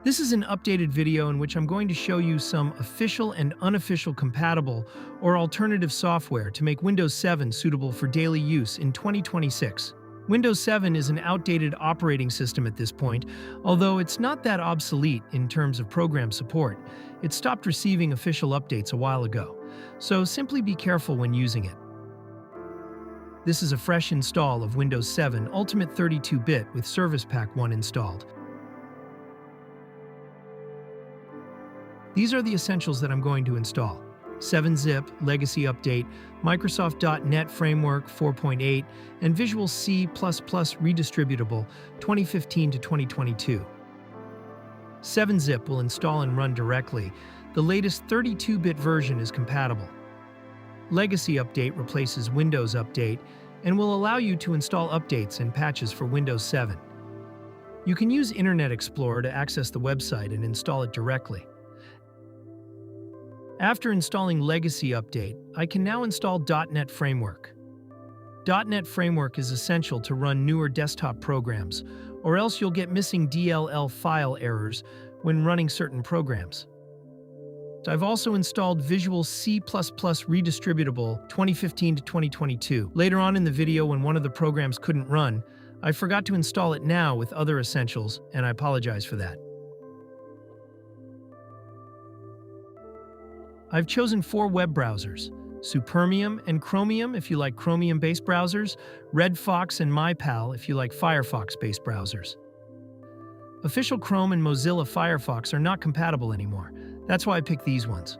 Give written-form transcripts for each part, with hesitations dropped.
This is an updated video in which I'm going to show you some official and unofficial compatible or alternative software to make Windows 7 suitable for daily use in 2026. Windows 7 is an outdated operating system at this point, although it's not that obsolete in terms of program support. It stopped receiving official updates a while ago, so simply be careful when using it. This is a fresh install of Windows 7 Ultimate 32-bit with Service Pack 1 installed. These are the essentials that I'm going to install: 7-zip, Legacy Update, Microsoft.NET Framework 4.8, and Visual C++ Redistributable 2015 to 2022. 7-zip will install and run directly. The latest 32-bit version is compatible. Legacy Update replaces Windows Update and will allow you to install updates and patches for Windows 7. You can use Internet Explorer to access the website and install it directly. After installing Legacy Update, I can now install .NET Framework. .NET Framework is essential to run newer desktop programs, or else you'll get missing DLL file errors when running certain programs. I've also installed Visual C++ Redistributable 2015 to 2022. Later on in the video, when one of the programs couldn't run, I forgot to install it now with other essentials, and I apologize for that. I've chosen 4 web browsers: Supermium and Chromium if you like Chromium-based browsers, Red Fox and MyPal if you like Firefox-based browsers. Official Chrome and Mozilla Firefox are not compatible anymore. That's why I picked these ones.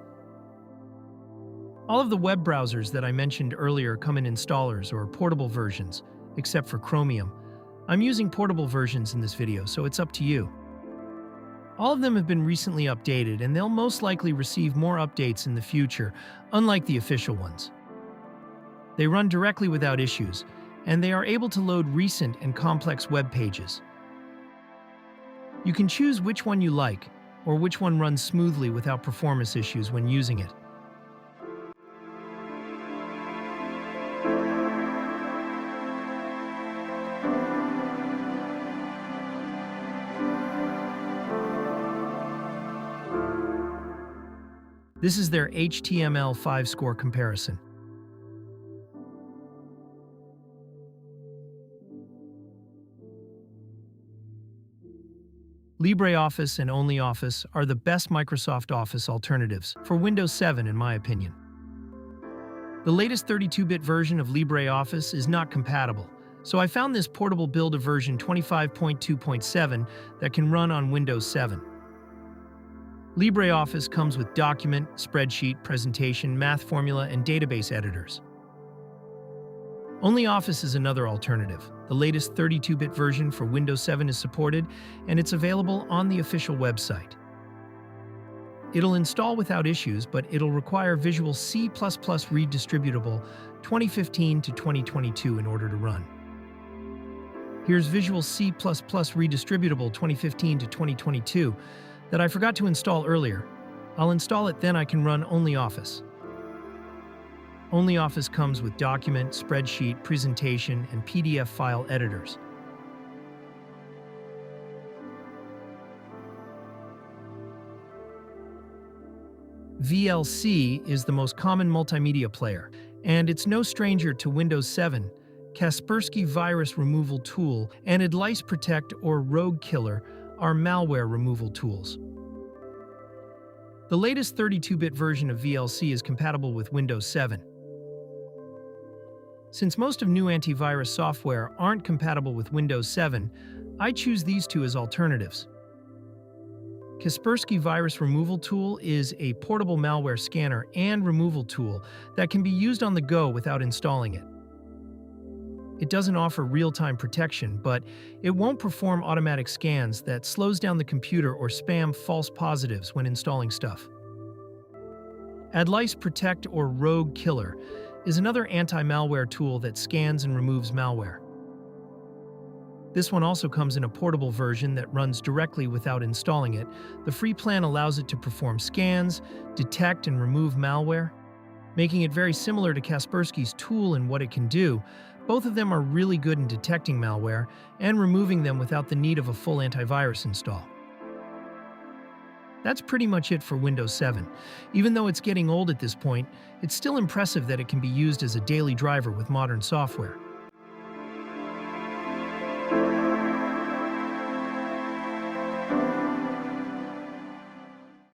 All of the web browsers that I mentioned earlier come in installers or portable versions, except for Chromium. I'm using portable versions in this video, so it's up to you. All of them have been recently updated, and they'll most likely receive more updates in the future, unlike the official ones. They run directly without issues, and they are able to load recent and complex web pages. You can choose which one you like, or which one runs smoothly without performance issues when using it. This is their HTML5 score comparison. LibreOffice and OnlyOffice are the best Microsoft Office alternatives for Windows 7 in my opinion. The latest 32-bit version of LibreOffice is not compatible, so I found this portable build of version 25.2.7 that can run on Windows 7. LibreOffice comes with document, spreadsheet, presentation, math formula, and database editors. OnlyOffice is another alternative. The latest 32-bit version for Windows 7 is supported, and it's available on the official website. It'll install without issues, but it'll require Visual C++ Redistributable 2015 to 2022 in order to run. Here's Visual C++ Redistributable 2015 to 2022 that I forgot to install earlier. I'll install it, then I can run OnlyOffice. OnlyOffice comes with document, spreadsheet, presentation, and PDF file editors. VLC is the most common multimedia player, and it's no stranger to Windows 7. Kaspersky Virus Removal Tool and Adlice Protect or RogueKiller are malware removal tools. The latest 32-bit version of VLC is compatible with Windows 7. Since most of new antivirus software aren't compatible with Windows 7, I choose these two as alternatives. Kaspersky Virus Removal Tool is a portable malware scanner and removal tool that can be used on the go without installing it. It doesn't offer real-time protection, but it won't perform automatic scans that slows down the computer or spam false positives when installing stuff. Adlice Protect or RogueKiller is another anti-malware tool that scans and removes malware. This one also comes in a portable version that runs directly without installing it. The free plan allows it to perform scans, detect and remove malware, making it very similar to Kaspersky's tool in what it can do. Both of them are really good in detecting malware and removing them without the need of a full antivirus install. That's pretty much it for Windows 7. Even though it's getting old at this point, it's still impressive that it can be used as a daily driver with modern software.